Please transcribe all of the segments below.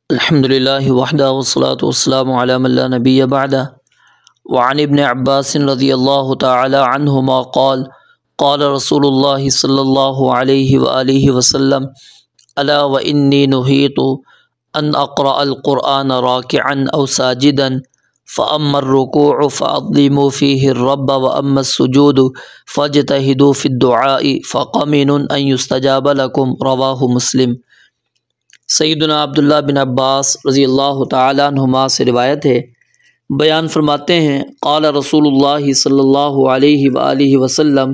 الحمدللہ وحدہ والصلاة والسلام علی من لا نبی بعدہ وعن ابن عباس رضی اللہ تعالی عنہما قال قال رسول اللہ صلی اللہ علیہ وآلہ وسلم الا وانی نہیت ان اقرأ القرآن راکعا او ساجدا فاما الرکوع فاظلموا فیہ الرب واما السجود فاجتہدوا فی الدعاء فقمن ان یستجاب لکم رواہ مسلم۔ سیدنا عبداللہ بن عباس رضی اللہ تعالیٰ عنہما سے روایت ہے، بیان فرماتے ہیں قال رسول اللہ صلی اللہ علیہ وآلہ وسلم،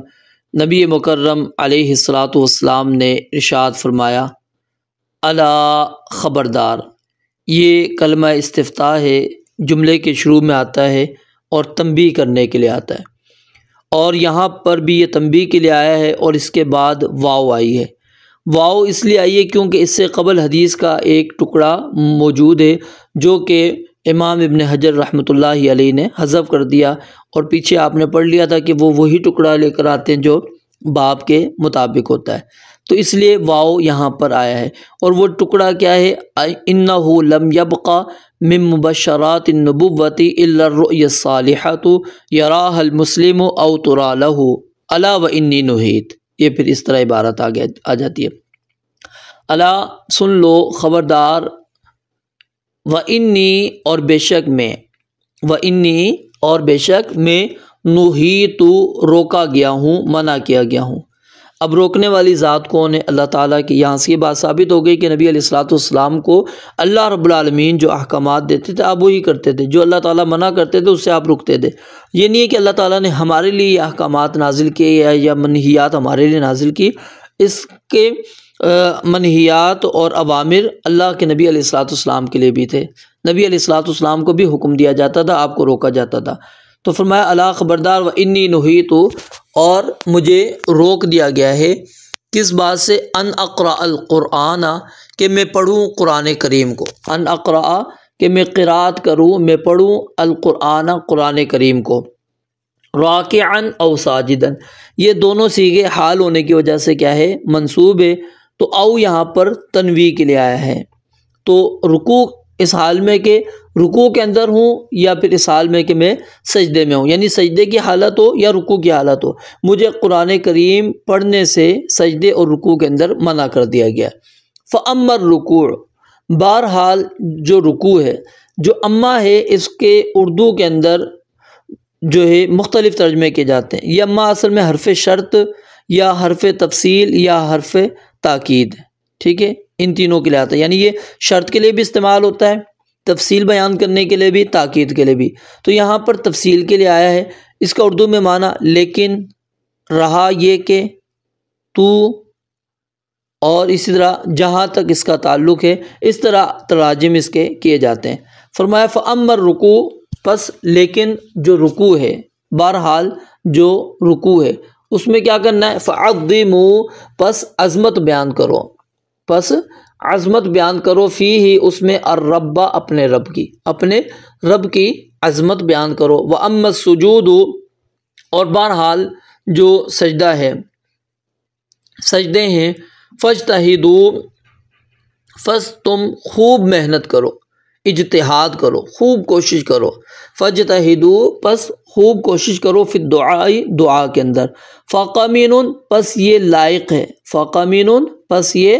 نبی مکرم علیہ الصلاۃ والسلام نے ارشاد فرمایا، الا خبردار، یہ کلمہ استفتاح ہے، جملے کے شروع میں آتا ہے اور تنبیہ کرنے کے لیے آتا ہے، اور یہاں پر بھی یہ تنبیہ کے لیے آیا ہے اور اس کے بعد واو آئی ہے۔ واو اس لیے آئی ہے کیونکہ اس سے قبل حدیث کا ایک ٹکڑا موجود ہے جو کہ امام ابن حجر رحمۃ اللہ علیہ نے حذف کر دیا، اور پیچھے آپ نے پڑھ لیا تھا کہ وہ وہی ٹکڑا لے کر آتے ہیں جو باب کے مطابق ہوتا ہے، تو اس لیے واو یہاں پر آیا ہے۔ اور وہ ٹکڑا کیا ہے؟ انہ لم یبقى من مبشرات النبوۃ الا الرؤیا الصالحۃ یراها المسلم او ترى له الا وانی نہیت۔ یہ پھر اس طرح عبارت آگے آ جاتی ہے، الا سن لو، خبردار، وانی اور بے شک میں، وانی اور بے شک میں، نہیت روکا گیا ہوں، منع کیا گیا ہوں۔ اب روکنے والی ذات کون ہے؟ اللہ تعالیٰ کی۔ یہاں سے یہ بات ثابت ہو گئی کہ نبی علیہ الصلوۃ والسلام کو اللہ رب العالمین جو احکامات دیتے تھے آپ وہی کرتے تھے، جو اللہ تعالیٰ منع کرتے تھے اس سے آپ رکتے تھے۔ یہ نہیں ہے کہ اللہ تعالیٰ نے ہمارے لیے یہ احکامات نازل کیے یا منہیات ہمارے لیے نازل کی، اس کے منہیات اور اوامر اللہ کے نبی علیہ الصلوۃ والسلام کے لیے بھی تھے۔ نبی علیہ الصلوۃ والسلام کو بھی حکم دیا جاتا تھا، آپ کو روکا جاتا تھا۔ تو فرمایا الا خبردار، وانی نہیت، اور مجھے روک دیا گیا ہے کس بات سے؟ ان اقرأ القرآن، کہ میں پڑھوں قرآن کریم کو، ان اقرأ کہ میں قرات کروں، میں پڑھوں، القرآن قرآن کریم کو، راکعا او ساجدا، یہ دونوں صیغے حال ہونے کی وجہ سے کیا ہے؟ منصوب ہے، تو او یہاں پر تنویع کے لیے آیا ہے۔ تو رکوع اس حال میں کہ رکوع کے اندر ہوں، یا پھر اس حال میں کہ میں سجدے میں ہوں، یعنی سجدے کی حالت ہو یا رکوع کی حالت ہو، مجھے قرآن کریم پڑھنے سے سجدے اور رکوع کے اندر منع کر دیا گیا۔ فاما الرکوع، بہرحال جو رکوع ہے، جو اما ہے اس کے اردو کے اندر جو ہے مختلف ترجمے کیے جاتے ہیں۔ یہ اما اصل میں حرف شرط یا حرف تفصیل یا حرف تاکید، ٹھیک ہے، ان تینوں کے لیے آتا ہے، یعنی یہ شرط کے لیے بھی استعمال ہوتا ہے، تفصیل بیان کرنے کے لیے بھی، تاکید کے لیے بھی۔ تو یہاں پر تفصیل کے لیے آیا ہے، اس کا اردو میں معنی لیکن، رہا یہ کہ، تو، اور اسی طرح جہاں تک اس کا تعلق ہے، اس طرح تراجم اس کے کیے جاتے ہیں۔ فرمایا فاما الرکوع، پس لیکن جو رکوع ہے، بہرحال جو رکوع ہے اس میں کیا کرنا ہے؟ فعظموا، پس عظمت بیان کرو، پس عظمت بیان کرو، فیہ اس میں، الرب اپنے رب کی، اپنے رب کی عظمت بیان کرو، واما السجود، اور بہرحال جو سجدہ ہے، سجدے ہیں، فاجتہدوا، فس تم خوب محنت کرو، اجتہاد کرو، خوب کوشش کرو، فاجتہدوا، پس خوب کوشش کرو، فی الدعاء، دعا کے اندر، فقمن، پس یہ لائق ہے، فقمن، پس یہ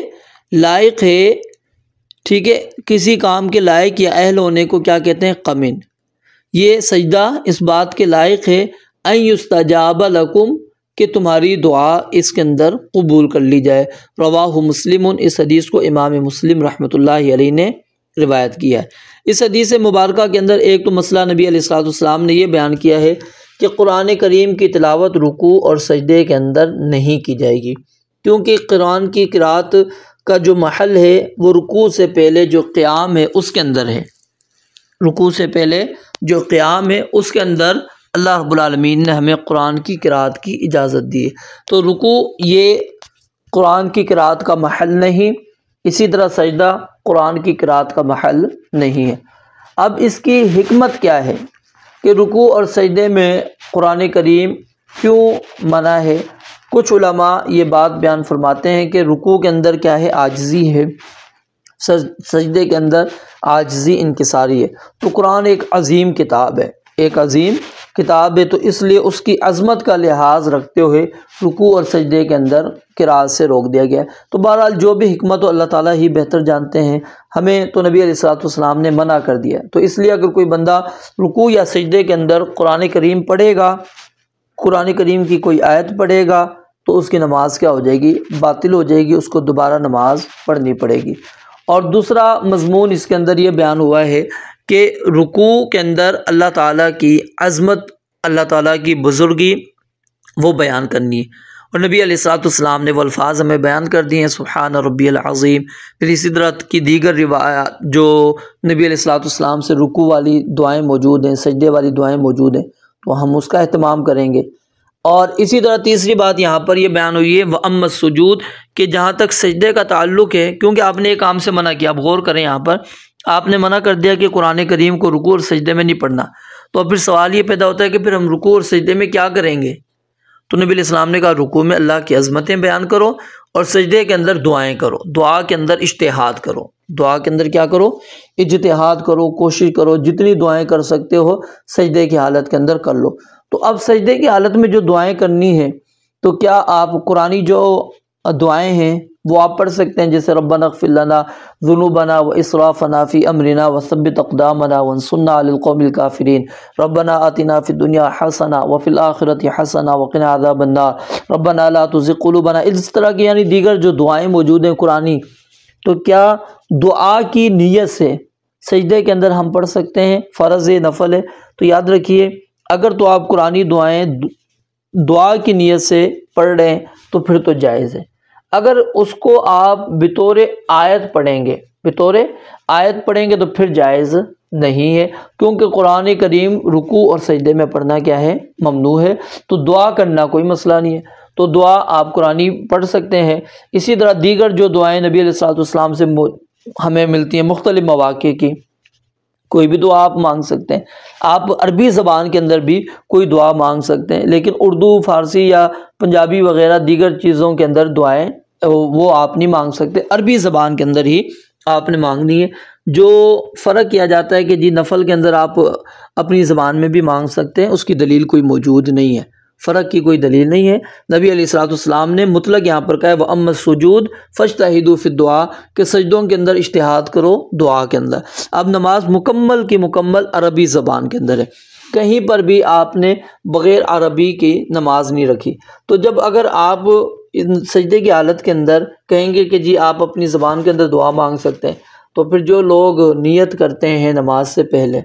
لائق ہے، ٹھیک ہے، کسی کام کے لائق یا اہل ہونے کو کیا کہتے ہیں؟ قمن۔ یہ سجدہ اس بات کے لائق ہے، ان یستجاب لکم، کہ تمہاری دعا اس کے اندر قبول کر لی جائے۔ رواہ مسلم، اس حدیث کو امام مسلم رحمۃ اللہ علیہ نے روایت کیا ہے۔ اس حدیث مبارکہ کے اندر ایک تو مسئلہ نبی علیہ الصلوۃ والسلام نے یہ بیان کیا ہے کہ قرآن کریم کی تلاوت رکوع اور سجدے کے اندر نہیں کی جائے گی، کیونکہ قرآن کی قرات کا جو محل ہے وہ رکوع سے پہلے جو قیام ہے اس کے اندر ہے، رکوع سے پہلے جو قیام ہے اس کے اندر اللہ رب العالمین نے ہمیں قرآن کی قرات کی اجازت دی ہے، تو رکوع یہ قرآن کی قرات کا محل نہیں، اسی طرح سجدہ قرآن کی قرات کا محل نہیں ہے۔ اب اس کی حکمت کیا ہے کہ رکوع اور سجدے میں قرآن کریم کیوں منع ہے؟ کچھ علماء یہ بات بیان فرماتے ہیں کہ رکوع کے اندر کیا ہے؟ عاجزی ہے، سجدے کے اندر عاجزی انکساری ہے۔ تو قرآن ایک عظیم کتاب ہے، ایک عظیم کتاب ہے، تو اس لیے اس کی عظمت کا لحاظ رکھتے ہوئے رکوع اور سجدے کے اندر قراءت سے روک دیا گیا ہے۔ تو بہرحال جو بھی حکمت ہو اللہ تعالیٰ ہی بہتر جانتے ہیں، ہمیں تو نبی علیہ الصلوۃ والسلام نے منع کر دیا ہے۔ تو اس لیے اگر کوئی بندہ رکوع یا سجدے کے اندر قرآن کریم پڑھے گا، قرآن کریم کی کوئی آیت پڑھے گا، تو اس کی نماز کیا ہو جائے گی؟ باطل ہو جائے گی، اس کو دوبارہ نماز پڑھنی پڑے گی۔ اور دوسرا مضمون اس کے اندر یہ بیان ہوا ہے کہ رکوع کے اندر اللہ تعالیٰ کی عظمت، اللہ تعالیٰ کی بزرگی وہ بیان کرنی ہے، اور نبی علیہ الصلوۃ والسلام نے وہ الفاظ ہمیں بیان کر دیے ہیں، سبحان ربی العظیم۔ پھر اسی طرح کی دیگر روایات جو نبی علیہ الصلوۃ والسلام سے رکوع والی دعائیں موجود ہیں، سجدے والی دعائیں موجود ہیں، تو ہم اس کا اہتمام کریں گے۔ اور اسی طرح تیسری بات یہاں پر یہ بیان ہوئی ہے وَأَمَّا السُّجُودُ، کہ جہاں تک سجدے کا تعلق ہے، کیونکہ آپ نے ایک کام سے منع کیا، آپ غور کریں، یہاں پر آپ نے منع کر دیا کہ قرآن کریم کو رکوع اور سجدے میں نہیں پڑھنا، تو پھر سوال یہ پیدا ہوتا ہے کہ پھر ہم رکوع اور سجدے میں کیا کریں گے؟ تو نبی علیہ السلام نے کہا رکوع میں اللہ کی عظمتیں بیان کرو اور سجدے کے اندر دعائیں کرو، دعا کے اندر اجتہاد کرو، دعا کے اندر کیا کرو؟ اجتہاد کرو، کوشش کرو، جتنی دعائیں کر سکتے ہو سجدے کی حالت کے اندر کر لو۔ تو اب سجدے کی حالت میں جو دعائیں کرنی ہیں، تو کیا آپ قرآنی جو دعائیں ہیں وہ آپ پڑھ سکتے ہیں، جیسے ربنا اغفر لنا ذنوبنا واسرافنا فی امرنا وثبت اقدامنا وانصرنا علی القوم الکافرین، ربنا آتنا فی الدنیا حسنہ وفی الآخرۃ حسنہ وقنا عذاب النار، ربنا لا تزغ قلوبنا، اس طرح کی یعنی دیگر جو دعائیں موجود ہیں قرآنی، تو کیا دعا کی نیت سے سجدے کے اندر ہم پڑھ سکتے ہیں؟ فرض ہے، نفل ہے؟ تو یاد رکھیے اگر تو آپ قرآنی دعائیں دعا کی نیت سے پڑھ رہے ہیں تو پھر تو جائز ہے۔ اگر اس کو آپ بطور آیت پڑھیں گے، بطور آیت پڑھیں گے تو پھر جائز نہیں ہے، کیونکہ قرآن کریم رکوع اور سجدے میں پڑھنا کیا ہے؟ ممنوع ہے۔ تو دعا کرنا کوئی مسئلہ نہیں ہے، تو دعا آپ قرآنی پڑھ سکتے ہیں۔ اسی طرح دیگر جو دعائیں نبی علیہ الصلوۃ والسلام سے ہمیں ملتی ہیں مختلف مواقع کی، کوئی بھی دعا آپ مانگ سکتے ہیں۔ آپ عربی زبان کے اندر بھی کوئی دعا مانگ سکتے ہیں، لیکن اردو، فارسی یا پنجابی وغیرہ دیگر چیزوں کے اندر دعائیں وہ آپ نہیں مانگ سکتے، عربی زبان کے اندر ہی آپ نے مانگنی ہے۔ جو فرق کیا جاتا ہے کہ جی نفل کے اندر آپ اپنی زبان میں بھی مانگ سکتے ہیں، اس کی دلیل کوئی موجود نہیں ہے، فرق کی کوئی دلیل نہیں ہے۔ نبی علیہ الصلوۃ والسلام نے مطلق یہاں پر کہا ہے وَأَمَّا السُّجُودُ فَاجْتَهِدُوا فِي الدُّعَاءِ، کہ سجدوں کے اندر اجتہاد کرو دعا کے اندر۔ اب نماز مکمل کی مکمل عربی زبان کے اندر ہے، کہیں پر بھی آپ نے بغیر عربی کی نماز نہیں رکھی۔ تو جب اگر آپ سجدے کی حالت کے اندر کہیں گے کہ جی آپ اپنی زبان کے اندر دعا مانگ سکتے ہیں، تو پھر جو لوگ نیت کرتے ہیں نماز سے پہلے،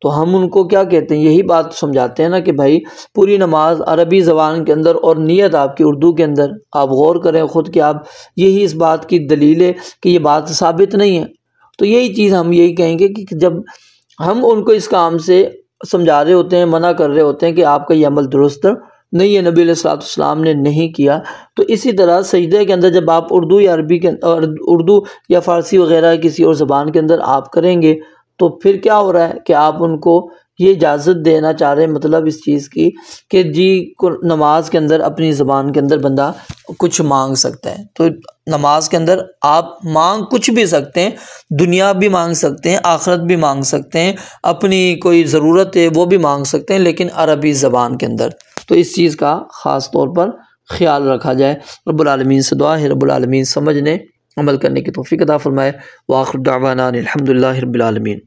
تو ہم ان کو کیا کہتے ہیں؟ یہی بات سمجھاتے ہیں نا کہ بھائی پوری نماز عربی زبان کے اندر اور نیت آپ کی اردو کے اندر۔ آپ غور کریں خود کہ آپ یہی اس بات کی دلیل ہے کہ یہ بات ثابت نہیں ہے۔ تو یہی چیز ہم یہی کہیں گے کہ جب ہم ان کو اس کام سے سمجھا رہے ہوتے ہیں، منع کر رہے ہوتے ہیں کہ آپ کا یہ عمل درست نہیں ہے، نبی علیہ الصلوۃ والسلام نے نہیں کیا، تو اسی طرح سجدے کے اندر جب آپ اردو یا عربی کے اردو یا فارسی وغیرہ کسی اور زبان کے اندر آپ کریں گے، تو پھر کیا ہو رہا ہے کہ آپ ان کو یہ اجازت دینا چاہ رہے ہیں، مطلب اس چیز کی کہ جی نماز کے اندر اپنی زبان کے اندر بندہ کچھ مانگ سکتا ہے۔ تو نماز کے اندر آپ مانگ کچھ بھی سکتے ہیں، دنیا بھی مانگ سکتے ہیں، آخرت بھی مانگ سکتے ہیں، اپنی کوئی ضرورت ہے وہ بھی مانگ سکتے ہیں، لیکن عربی زبان کے اندر۔ تو اس چیز کا خاص طور پر خیال رکھا جائے۔ رب العالمین سے دعا ہے رب العالمین سمجھنے عمل کرنے کی توفیق عطا فرمائے۔ وآخر دعوانا الحمدللہ رب العالمین۔